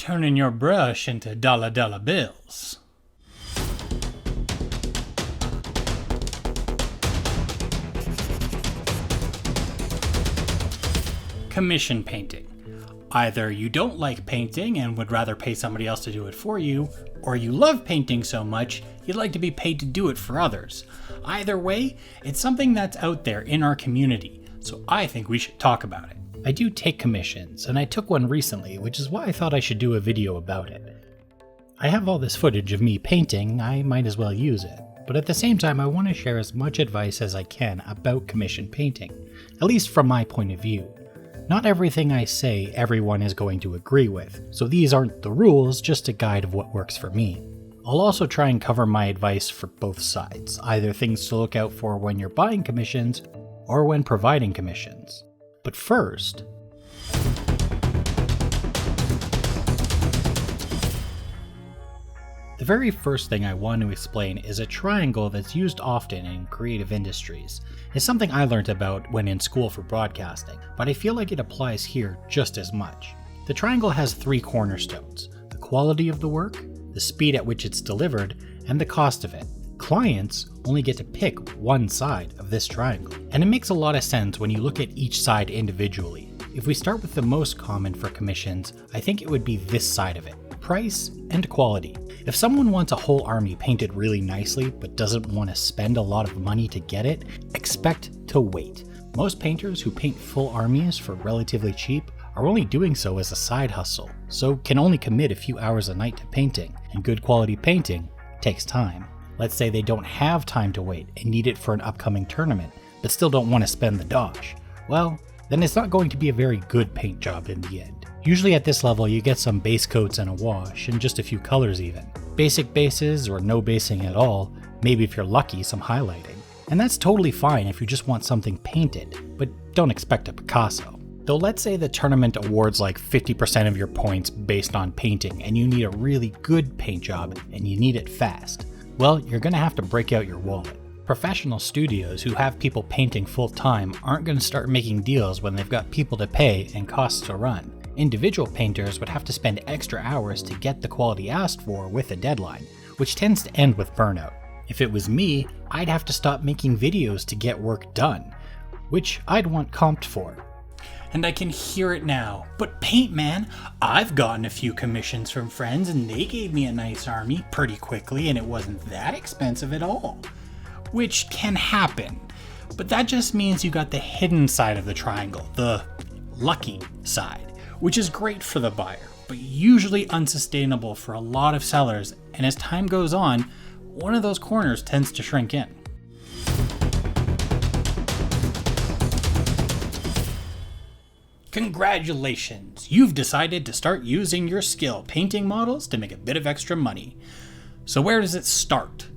turning your brush into dollar bills. Commission painting. Either you don't like painting and would rather pay somebody else to do it for you, or you love painting so much you'd like to be paid to do it for others. Either way, it's something that's out there in our community, so I think we should talk about it. I do take commissions, and I took one recently, which is why I thought I should do a video about it. I have all this footage of me painting, I might as well use it. But at the same time, I want to share as much advice as I can about commission painting, at least from my point of view. Not everything I say everyone is going to agree with, so these aren't the rules, just a guide of what works for me. I'll also try and cover my advice for both sides, either things to look out for when you're buying commissions or when providing commissions. But first, the very first thing I want to explain is a triangle that's used often in creative industries. It's something I learned about when in school for broadcasting, but I feel like it applies here just as much. The triangle has three cornerstones: the quality of the work, the speed at which it's delivered, and the cost of it. Clients only get to pick one side of this triangle, and it makes a lot of sense when you look at each side individually. If we start with the most common for commissions, I think it would be this side of it: price and quality. If someone wants a whole army painted really nicely but doesn't want to spend a lot of money to get it, expect to wait. Most painters who paint full armies for relatively cheap are only doing so as a side hustle, so can only commit a few hours a night to painting, and good quality painting takes time. Let's say they don't have time to wait and need it for an upcoming tournament, but still don't want to spend the dosh. Well, then it's not going to be a very good paint job in the end. Usually at this level you get some base coats and a wash, and just a few colors even. Basic bases or no basing at all, maybe if you're lucky some highlighting. And that's totally fine if you just want something painted, but don't expect a Picasso. Though let's say the tournament awards like 50% of your points based on painting and you need a really good paint job and you need it fast. Well, you're gonna have to break out your wallet. Professional studios who have people painting full time aren't gonna start making deals when they've got people to pay and costs to run. Individual painters would have to spend extra hours to get the quality asked for with a deadline, which tends to end with burnout. If it was me, I'd have to stop making videos to get work done, which I'd want comped for. And I can hear it now, but paint man, I've gotten a few commissions from friends and they gave me a nice army pretty quickly and it wasn't that expensive at all. Which can happen, but that just means you got the hidden side of the triangle, the lucky side, which is great for the buyer, but usually unsustainable for a lot of sellers, and as time goes on, one of those corners tends to shrink in. Congratulations! You've decided to start using your skill painting models to make a bit of extra money. So where does it start?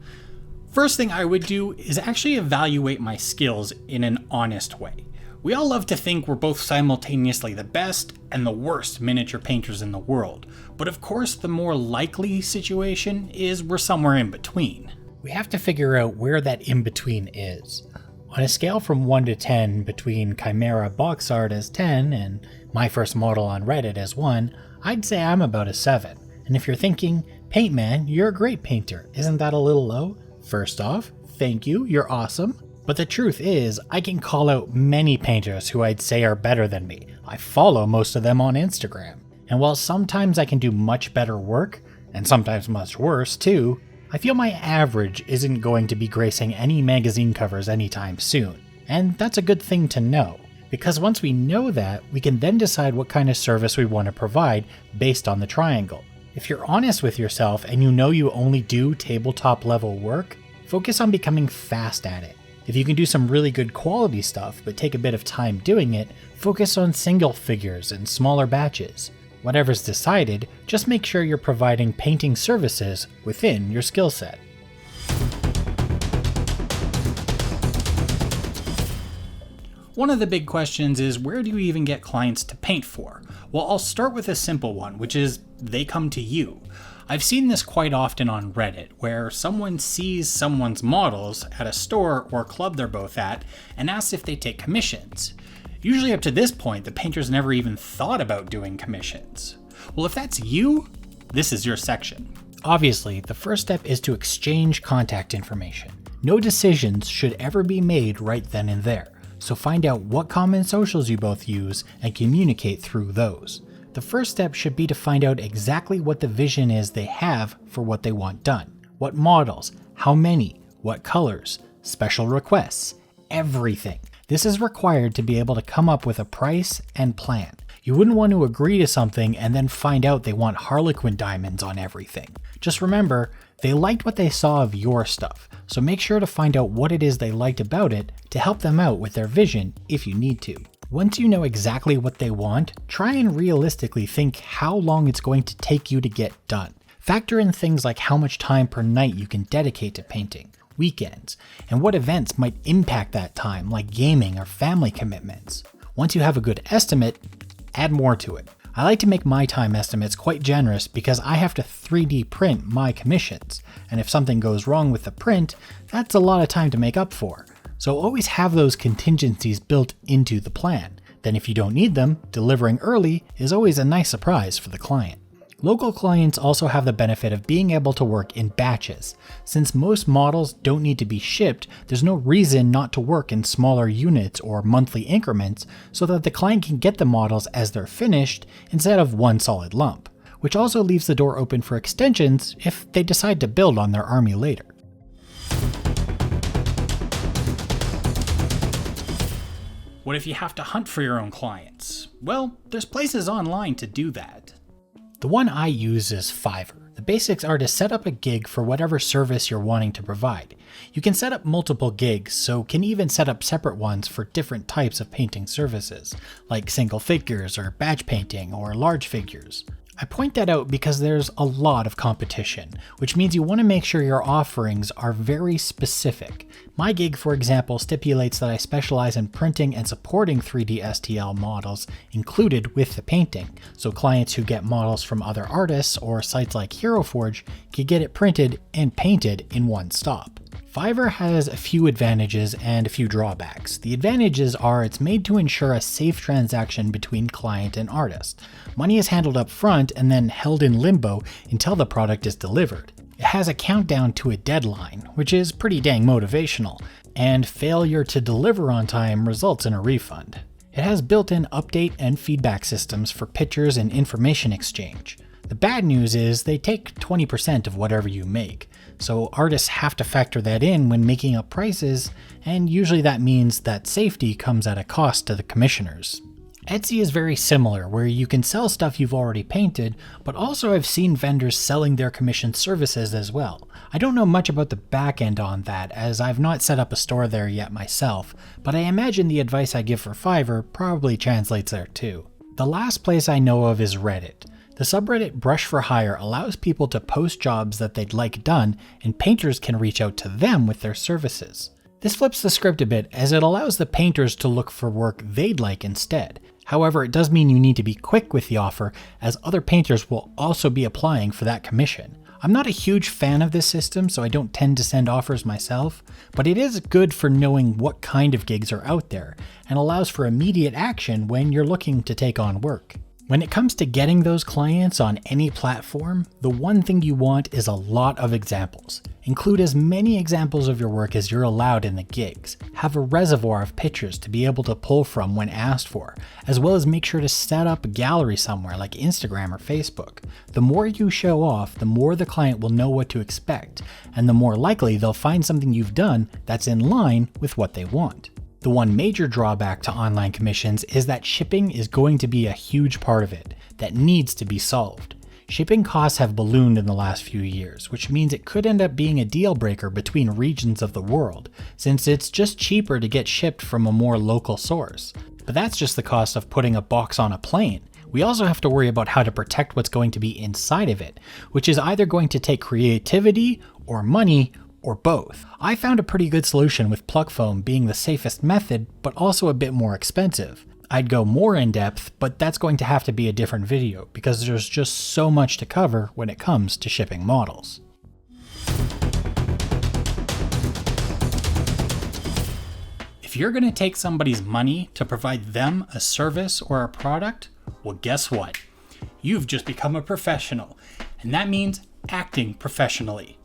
First thing I would do is actually evaluate my skills in an honest way. We all love to think we're both simultaneously the best and the worst miniature painters in the world, but of course the more likely situation is we're somewhere in between. We have to figure out where that in-between is. On a scale from 1 to 10 between Chimera box art as 10 and my first model on Reddit as 1, I'd say I'm about a 7. And if you're thinking, Paint Man, you're a great painter, isn't that a little low? First off, thank you, you're awesome. But the truth is, I can call out many painters who I'd say are better than me. I follow most of them on Instagram. And while sometimes I can do much better work, and sometimes much worse too, I feel my average isn't going to be gracing any magazine covers anytime soon. And that's a good thing to know, because once we know that, we can then decide what kind of service we want to provide based on the triangle. If you're honest with yourself and you know you only do tabletop level work, focus on becoming fast at it. If you can do some really good quality stuff but take a bit of time doing it, focus on single figures and smaller batches. Whatever's decided, just make sure you're providing painting services within your skill set. One of the big questions is, where do you even get clients to paint for? Well, I'll start with a simple one, which is they come to you. I've seen this quite often on Reddit, where someone sees someone's models at a store or club they're both at and asks if they take commissions. Usually up to this point, the painter's never even thought about doing commissions. Well, if that's you, this is your section. Obviously, the first step is to exchange contact information. No decisions should ever be made right then and there, so find out what common socials you both use and communicate through those. The first step should be to find out exactly what the vision is they have for what they want done. What models, how many, what colors, special requests, everything. This is required to be able to come up with a price and plan. You wouldn't want to agree to something and then find out they want Harlequin diamonds on everything. Just remember, they liked what they saw of your stuff, so make sure to find out what it is they liked about it to help them out with their vision if you need to. Once you know exactly what they want, try and realistically think how long it's going to take you to get done. Factor in things like how much time per night you can dedicate to painting, weekends, and what events might impact that time, like gaming or family commitments. Once you have a good estimate, add more to it. I like to make my time estimates quite generous because I have to 3D print my commissions, and if something goes wrong with the print, that's a lot of time to make up for. So always have those contingencies built into the plan. Then if you don't need them, delivering early is always a nice surprise for the client. Local clients also have the benefit of being able to work in batches. Since most models don't need to be shipped, there's no reason not to work in smaller units or monthly increments so that the client can get the models as they're finished instead of one solid lump, which also leaves the door open for extensions if they decide to build on their army later. What if you have to hunt for your own clients? Well, there's places online to do that. The one I use is Fiverr. The basics are to set up a gig for whatever service you're wanting to provide. You can set up multiple gigs, so can even set up separate ones for different types of painting services, like single figures or batch painting or large figures. I point that out because there's a lot of competition, which means you want to make sure your offerings are very specific. My gig, for example, stipulates that I specialize in printing and supporting 3D STL models included with the painting, so clients who get models from other artists or sites like HeroForge can get it printed and painted in one stop. Fiverr has a few advantages and a few drawbacks. The advantages are it's made to ensure a safe transaction between client and artist. Money is handled up front and then held in limbo until the product is delivered. It has a countdown to a deadline, which is pretty dang motivational, and failure to deliver on time results in a refund. It has built-in update and feedback systems for pictures and information exchange. The bad news is they take 20% of whatever you make, so artists have to factor that in when making up prices, and usually that means that safety comes at a cost to the commissioners. Etsy is very similar, where you can sell stuff you've already painted, but also I've seen vendors selling their commissioned services as well. I don't know much about the back end on that, as I've not set up a store there yet myself, but I imagine the advice I give for Fiverr probably translates there too. The last place I know of is Reddit. The subreddit Brush for Hire allows people to post jobs that they'd like done, and painters can reach out to them with their services. This flips the script a bit, as it allows the painters to look for work they'd like instead. However, it does mean you need to be quick with the offer, as other painters will also be applying for that commission. I'm not a huge fan of this system, so I don't tend to send offers myself, but it is good for knowing what kind of gigs are out there, and allows for immediate action when you're looking to take on work. When it comes to getting those clients on any platform, the one thing you want is a lot of examples. Include as many examples of your work as you're allowed in the gigs. Have a reservoir of pictures to be able to pull from when asked for, as well as make sure to set up a gallery somewhere like Instagram or Facebook. The more you show off, the more the client will know what to expect, and the more likely they'll find something you've done that's in line with what they want. The one major drawback to online commissions is that shipping is going to be a huge part of it that needs to be solved. Shipping costs have ballooned in the last few years, which means it could end up being a deal breaker between regions of the world, since it's just cheaper to get shipped from a more local source. But that's just the cost of putting a box on a plane. We also have to worry about how to protect what's going to be inside of it, which is either going to take creativity or money, or both. I found a pretty good solution with plug foam being the safest method, but also a bit more expensive. I'd go more in depth, but that's going to have to be a different video because there's just so much to cover when it comes to shipping models. If you're going to take somebody's money to provide them a service or a product, well, guess what? you've just become a professional, and that means acting professionally.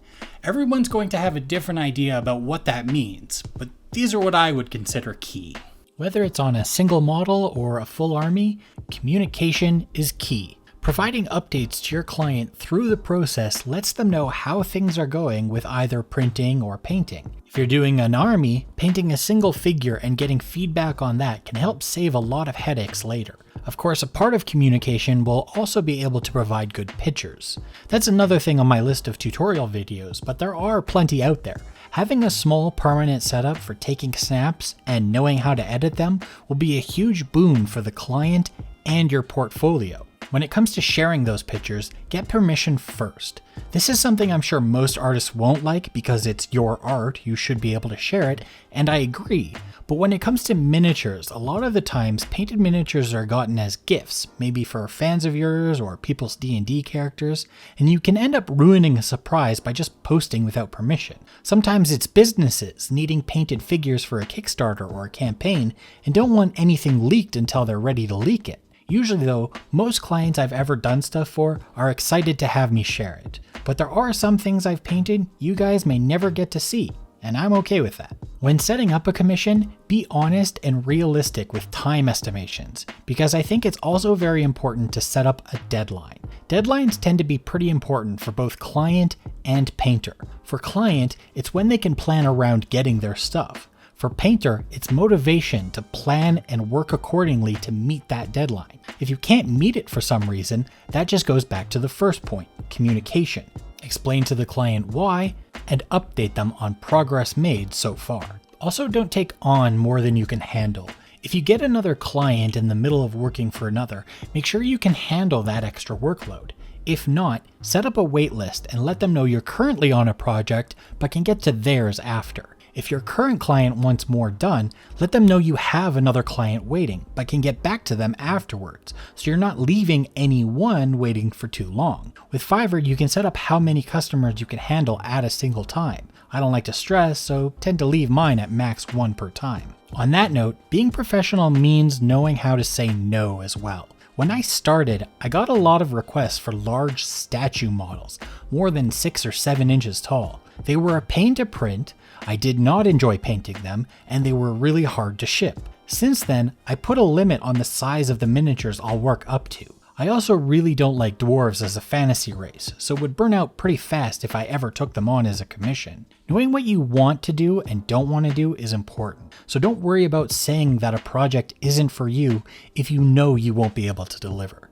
Everyone's going to have a different idea about what that means, but these are what I would consider key. Whether it's on a single model or a full army, communication is key. Providing updates to your client through the process lets them know how things are going with either printing or painting. If you're doing an army, painting a single figure and getting feedback on that can help save a lot of headaches later. Of course, a part of communication will also be able to provide good pictures. That's another thing on my list of tutorial videos, but there are plenty out there. Having a small permanent setup for taking snaps and knowing how to edit them will be a huge boon for the client and your portfolio. When it comes to sharing those pictures, get permission first. This is something I'm sure most artists won't like because it's your art, you should be able to share it, and I agree. But when it comes to miniatures, a lot of the times painted miniatures are gotten as gifts, maybe for fans of yours or people's D&D characters, and you can end up ruining a surprise by just posting without permission. Sometimes it's businesses needing painted figures for a Kickstarter or a campaign and don't want anything leaked until they're ready to leak it. Usually though, most clients I've ever done stuff for are excited to have me share it. But there are some things I've painted you guys may never get to see, and I'm okay with that. When setting up a commission, be honest and realistic with time estimations, because I think it's also very important to set up a deadline. Deadlines tend to be pretty important for both client and painter. For client, it's when they can plan around getting their stuff. For painter, it's motivation to plan and work accordingly to meet that deadline. If you can't meet it for some reason, that just goes back to the first point, communication. Explain to the client why, and update them on progress made so far. Also, don't take on more than you can handle. If you get another client in the middle of working for another, make sure you can handle that extra workload. If not, set up a wait list and let them know you're currently on a project but can get to theirs after. If your current client wants more done, let them know you have another client waiting, but can get back to them afterwards, so you're not leaving anyone waiting for too long. With Fiverr, you can set up how many customers you can handle at a single time. I don't like to stress, so tend to leave mine at max 1 per time. On that note, being professional means knowing how to say no as well. When I started, I got a lot of requests for large statue models, more than 6 or 7 inches tall. They were a pain to print, I did not enjoy painting them, and they were really hard to ship. Since then, I put a limit on the size of the miniatures I'll work up to. I also really don't like dwarves as a fantasy race, so would burn out pretty fast if I ever took them on as a commission. Knowing what you want to do and don't want to do is important, so don't worry about saying that a project isn't for you if you know you won't be able to deliver.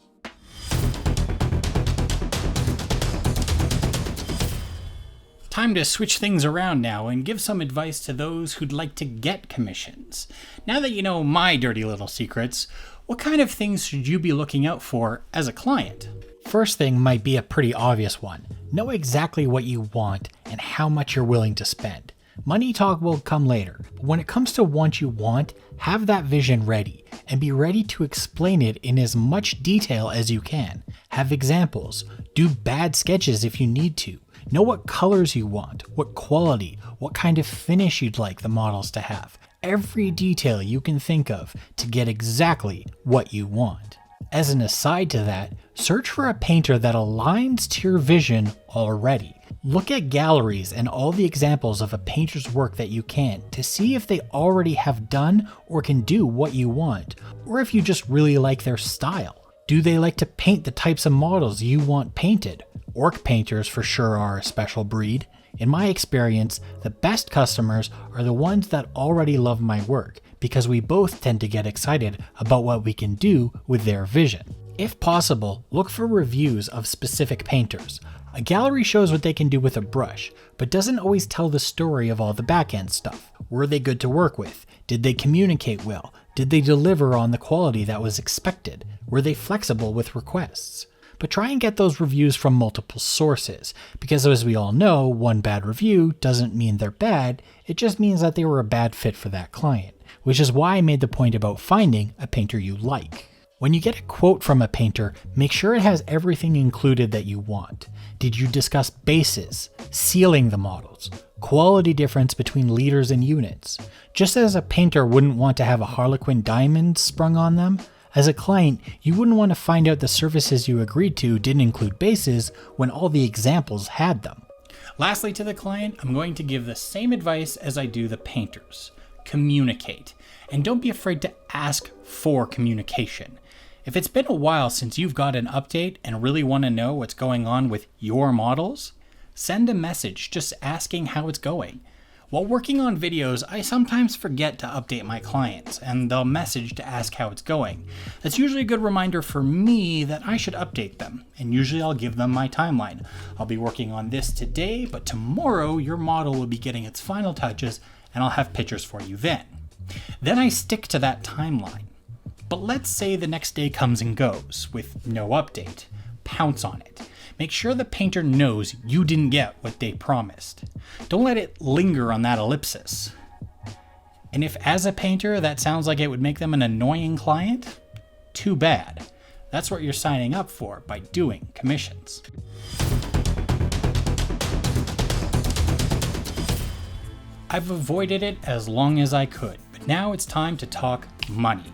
Time to switch things around now and give some advice to those who'd like to get commissions. Now that you know my dirty little secrets, what kind of things should you be looking out for as a client? First thing might be a pretty obvious one. Know exactly what you want and how much you're willing to spend. Money talk will come later, but when it comes to what you want, have that vision ready and be ready to explain it in as much detail as you can. Have examples. Do bad sketches if you need to. Know what colors you want, what quality, what kind of finish you'd like the models to have. Every detail you can think of to get exactly what you want. As an aside to that, search for a painter that aligns to your vision already. Look at galleries and all the examples of a painter's work that you can to see if they already have done or can do what you want, or if you just really like their style. Do they like to paint the types of models you want painted? Orc painters for sure are a special breed. In my experience, the best customers are the ones that already love my work, because we both tend to get excited about what we can do with their vision. If possible, look for reviews of specific painters. A gallery shows what they can do with a brush, but doesn't always tell the story of all the back-end stuff. Were they good to work with? Did they communicate well? Did they deliver on the quality that was expected? Were they flexible with requests? But try and get those reviews from multiple sources, because as we all know, one bad review doesn't mean they're bad, it just means that they were a bad fit for that client, which is why I made the point about finding a painter you like. When you get a quote from a painter, make sure it has everything included that you want. Did you discuss bases, sealing the models, quality difference between liters and units? Just as a painter wouldn't want to have a Harlequin diamond sprung on them, As a client, you wouldn't want to find out the services you agreed to didn't include bases when all the examples had them. Lastly, to the client, I'm going to give the same advice as I do the painters. Communicate. And don't be afraid to ask for communication. If it's been a while since you've got an update and really want to know what's going on with your models, send a message just asking how it's going. While working on videos, I sometimes forget to update my clients, and they'll message to ask how it's going. That's usually a good reminder for me that I should update them, and usually I'll give them my timeline. I'll be working on this today, but tomorrow your model will be getting its final touches, and I'll have pictures for you then. Then I stick to that timeline. But let's say the next day comes and goes with no update. Pounce on it. Make sure the painter knows you didn't get what they promised. Don't let it linger on that ellipsis. And if as a painter that sounds like it would make them an annoying client, too bad. That's what you're signing up for by doing commissions. I've avoided it as long as I could, but now it's time to talk money.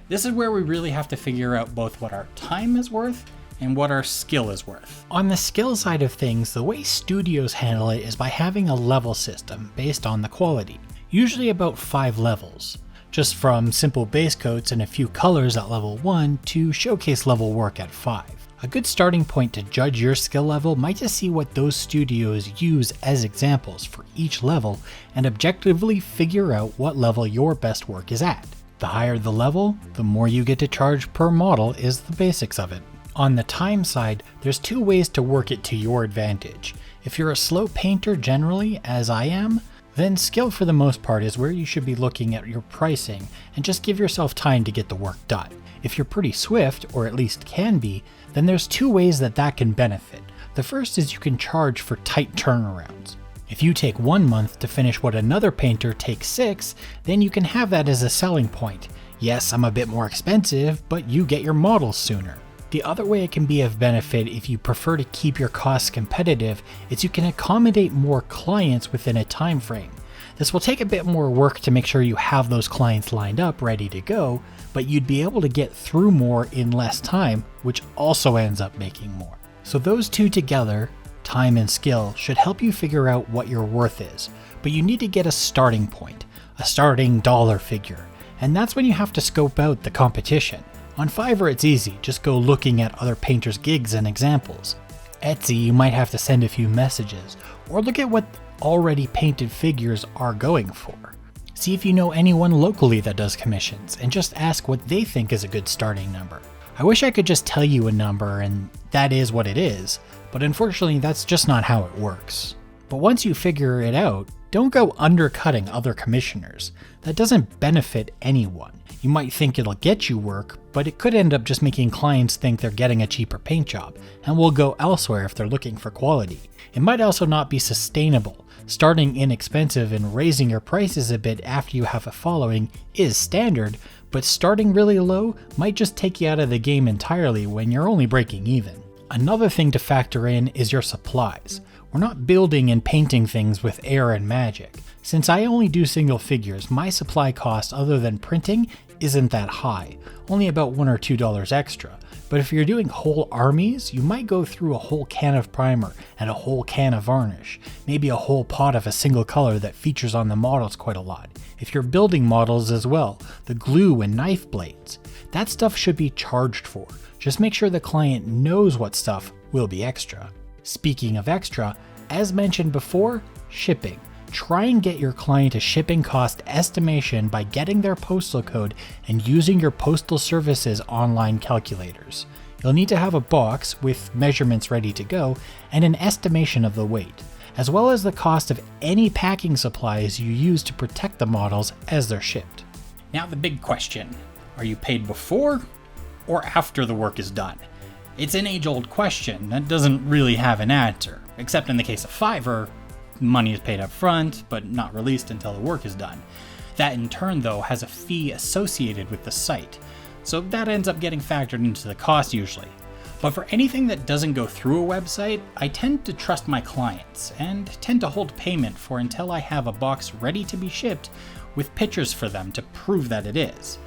This is where we really have to figure out both what our time is worth and what our skill is worth. On the skill side of things, the way studios handle it is by having a level system based on the quality, usually about 5 levels, just from simple base coats and a few colors at level 1 to showcase level work at 5. A good starting point to judge your skill level might just see what those studios use as examples for each level and objectively figure out what level your best work is at. The higher the level, the more you get to charge per model is the basics of it. On the time side, there's 2 ways to work it to your advantage. If you're a slow painter generally, as I am, then skill for the most part is where you should be looking at your pricing and just give yourself time to get the work done. If you're pretty swift, or at least can be, then there's 2 ways that can benefit. The first is you can charge for tight turnarounds. If you take 1 month to finish what another painter takes 6, then you can have that as a selling point. Yes, I'm a bit more expensive, but you get your models sooner. The other way it can be of benefit if you prefer to keep your costs competitive is you can accommodate more clients within a time frame. This will take a bit more work to make sure you have those clients lined up ready to go, but you'd be able to get through more in less time, which also ends up making more. So those 2 together, time and skill, should help you figure out what your worth is, but you need to get a starting point, a starting dollar figure, and that's when you have to scope out the competition. On Fiverr it's easy, just go looking at other painters' gigs and examples. Etsy you might have to send a few messages, or look at what already painted figures are going for. See if you know anyone locally that does commissions, and just ask what they think is a good starting number. I wish I could just tell you a number and that is what it is, but unfortunately that's just not how it works. But once you figure it out, don't go undercutting other commissioners. That doesn't benefit anyone. You might think it'll get you work, but it could end up just making clients think they're getting a cheaper paint job, and will go elsewhere if they're looking for quality. It might also not be sustainable. Starting inexpensive and raising your prices a bit after you have a following is standard, but starting really low might just take you out of the game entirely when you're only breaking even. Another thing to factor in is your supplies. We're not building and painting things with air and magic. Since I only do single figures, my supply cost other than printing isn't that high, only about $1 or $2 extra. But if you're doing whole armies, you might go through a whole can of primer and a whole can of varnish, maybe a whole pot of a single color that features on the models quite a lot. If you're building models as well, the glue and knife blades, that stuff should be charged for. Just make sure the client knows what stuff will be extra. Speaking of extra, as mentioned before, shipping. Try and get your client a shipping cost estimation by getting their postal code and using your postal services online calculators. You'll need to have a box with measurements ready to go and an estimation of the weight, as well as the cost of any packing supplies you use to protect the models as they're shipped. Now the big question, are you paid before or after the work is done? It's an age-old question that doesn't really have an answer, except in the case of Fiverr, money is paid up front, but not released until the work is done. That in turn, though, has a fee associated with the site, so that ends up getting factored into the cost usually. But for anything that doesn't go through a website, I tend to trust my clients, and tend to hold payment for until I have a box ready to be shipped with pictures for them to prove that it is.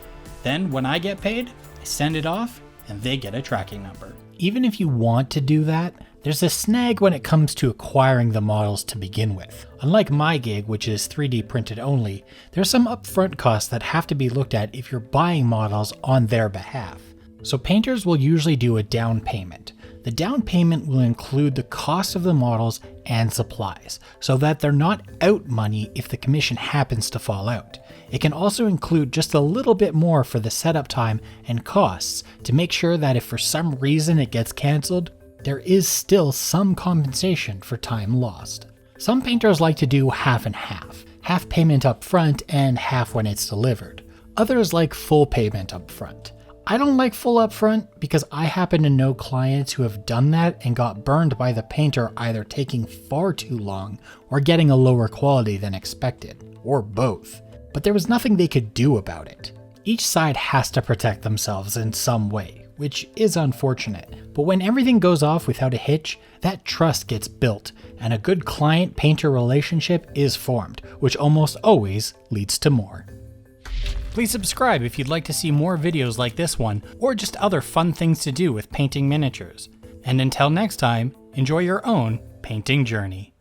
Then, when I get paid, send it off, and they get a tracking number. Even if you want to do that, there's a snag when it comes to acquiring the models to begin with. Unlike my gig, which is 3D printed only, there's some upfront costs that have to be looked at if you're buying models on their behalf. So painters will usually do a down payment. The down payment will include the cost of the models and supplies, so that they're not out money if the commission happens to fall out. It can also include just a little bit more for the setup time and costs to make sure that if for some reason it gets cancelled, there is still some compensation for time lost. Some painters like to do half and half payment up front and half when it's delivered. Others like full payment up front. I don't like full upfront because I happen to know clients who have done that and got burned by the painter either taking far too long or getting a lower quality than expected, or both. But there was nothing they could do about it. Each side has to protect themselves in some way, which is unfortunate. But when everything goes off without a hitch, that trust gets built, and a good client-painter relationship is formed, which almost always leads to more. Please subscribe if you'd like to see more videos like this one, or just other fun things to do with painting miniatures. And until next time, enjoy your own painting journey.